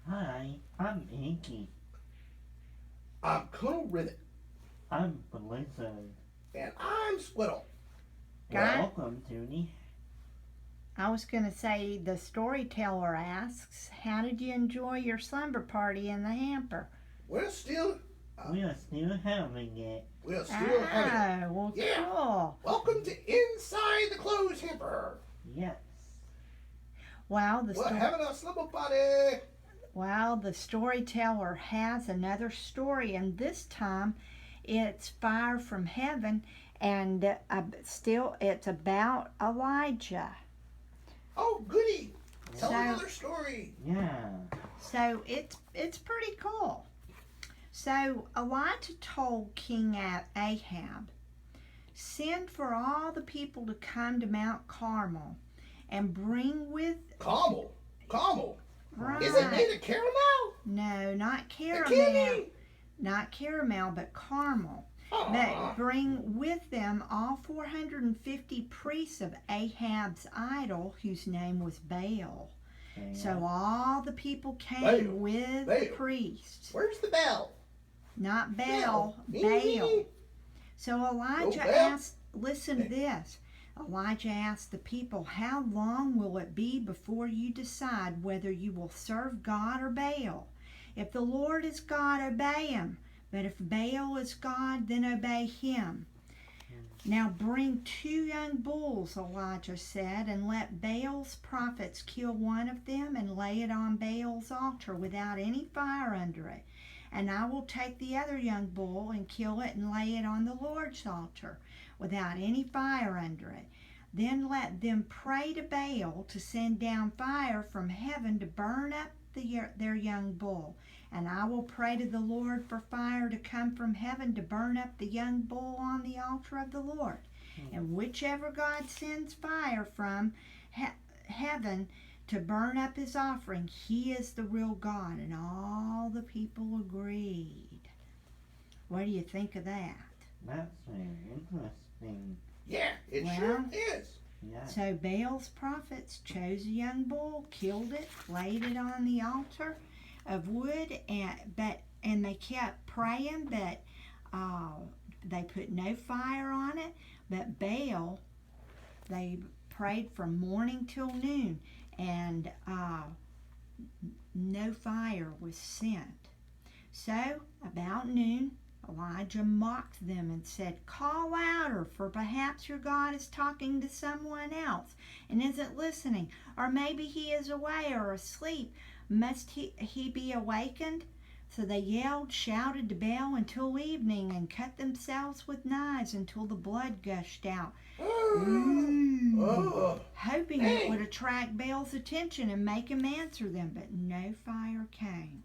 Hi, I'm Inky. I'm Colonel Rivet. I'm Blizzard. And I'm Squirtle. Guy, Welcome, Toonie. I was going to say the storyteller asks, how did you enjoy your slumber party in the hamper? We're still, uh, We are still having it. we're still having it. Well, Yeah. cool. Welcome to Inside the Clothes Hamper. Yes. Wow, We're having a slumber party. the storyteller has another story, and this time it's fire from heaven, and still it's about Elijah. Oh, goody. Tell So- another story. Yeah. So it's pretty cool. So Elijah told King Ahab, send for all the people to come to Mount Carmel and bring with Caramel. right. Is it made of caramel? No, not The caramel. candy? Not caramel, but caramel. Aw. But bring with them all 450 priests of Ahab's idol, whose name was Baal. Yeah. So all the people came Baal. with Baal. the priests. Where's the bell? Not Baal, Me. Baal. So Elijah Oh, Baal. asked, listen to this. Elijah asked the people, how long will it be before you decide whether you will serve God or Baal? If the Lord is God, obey him. But if Baal is God, then obey him. Now bring 2 young bulls, Elijah said, and let Baal's prophets kill one of them and lay it on Baal's altar without any fire under it. And I will take the other young bull and kill it and lay it on the Lord's altar without any fire under it. Then let them pray to Baal to send down fire from heaven to burn up their young bull. And I will pray to the Lord for fire to come from heaven to burn up the young bull on the altar of the Lord. And whichever God sends fire from heaven to burn up his offering, he is the real God. And all the people agreed. What do you think of that? That's very interesting. Yeah, it Well- sure is. Yeah. So Baal's prophets chose a young bull, killed it, laid it on the altar of wood, and they kept praying, but they put no fire on it. But Baal, they prayed from morning till noon, and no fire was sent. So about noon, Elijah mocked them and said, call louder, for perhaps your God is talking to someone else and isn't listening. Or maybe he is away or asleep. Must he be awakened? So they yelled, shouted to Baal until evening and cut themselves with knives until the blood gushed out. Hoping it would attract Baal's attention and make him answer them, but no fire came.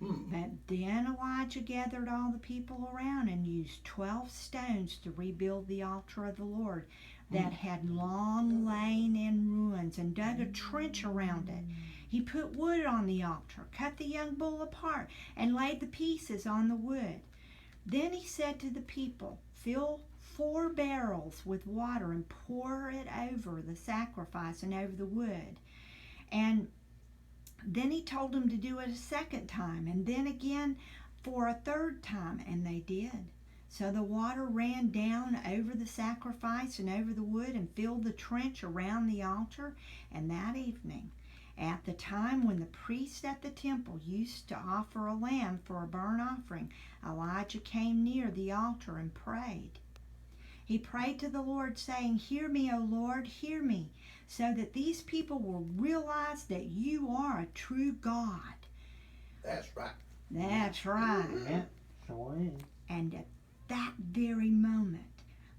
But then Elijah gathered all the people around and used 12 stones to rebuild the altar of the Lord that had long lain in ruins, and dug a trench around it. He put wood on the altar, cut the young bull apart, and laid the pieces on the wood. Then he said to the people, fill 4 barrels with water and pour it over the sacrifice and over the wood. And then he told them to do it a second time, and then again for a third time, and they did. So the water ran down over the sacrifice and over the wood and filled the trench around the altar. And that evening, at the time when the priest at the temple used to offer a lamb for a burnt offering, Elijah came near the altar and prayed. He prayed to the Lord, saying, hear me, O Lord, hear me, so that these people will realize that you are a true God. That's right. That's right. Yeah, sure is. And at that very moment,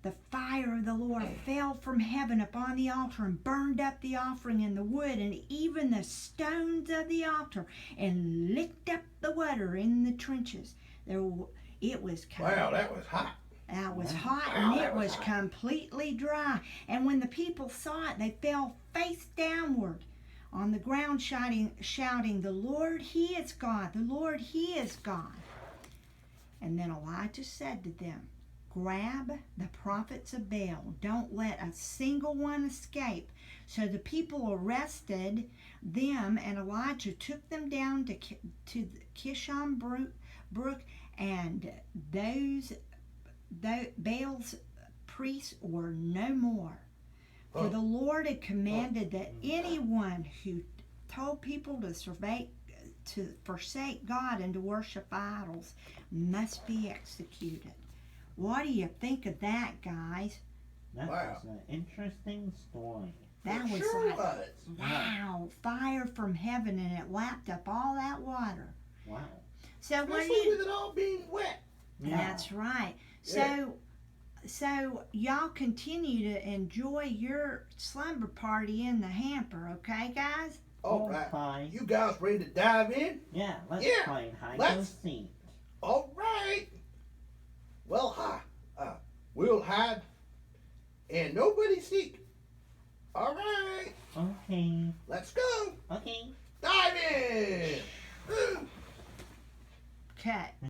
the fire of the Lord fell from heaven upon the altar and burned up the offering and the wood and even the stones of the altar and licked up the water in the trenches. It was Wow, that was hot. That was hot, Wow, and that it was was hot. completely dry. And when the people saw it, they fell face downward on the ground, shouting, the Lord, he is God, the Lord, he is God. And then Elijah said to them, grab the prophets of Baal. Don't let a single one escape. So the people arrested them, and Elijah took them down to the Kishon Brook, and those Baal's priests were no more. For the Lord had commanded that anyone who told people to forsake God and to worship idols must be executed. What do you think of that, guys? That was an interesting story. That was sure like, wow, fire from heaven, and it lapped up all that water. Wow. So when Especially with it all being wet. That's right. Yeah. So y'all continue to enjoy your slumber party in the hamper, okay, guys? All right. Fine. You guys ready to dive in? Yeah, let's Yeah, play hide let's- and seek. All right. Well, we'll hide and nobody seek. All right. Okay. Let's go. Okay. Dive in. Woo. Okay.